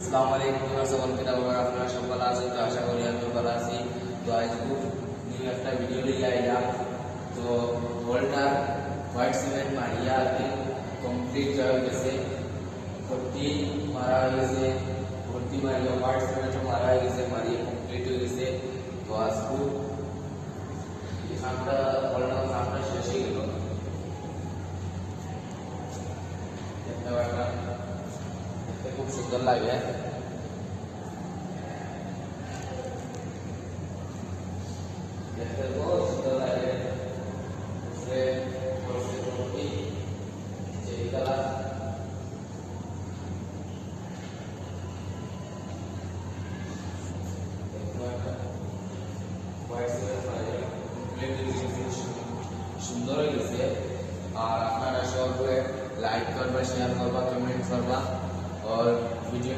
আসসালামু আলাইকুম সকলকে আবার আপনারা সকল আছেন তো আশা করি আমি ভালো আছি। তো আজ খুব নিউ একটা ভিডিও লিয়ে আইলাম। তো ওয়ালটা হোয়াইট সিমেন্ট মারিয়া কমপ্লিট হয়ে গেছে, ভর্তি মারা হয়ে গেছে, ভর্তি মারিয়া হোয়াইট সিমেন্ট মারা হয়ে গেছে, মারিয়ে কমপ্লিট হয়ে গেছে। তো আজ খুব এখানটা ওয়ালটা কামটা শেষ হয়ে গেল। খুব সুন্দর লাগে। দেখতে बहुत सुंदर लगे से और से रोटी जेकला সুন্দর হয়েছে। আর আপনারা সবাই লাইক করবা, শেয়ার করবা, কমেন্ট করবা और वीडियो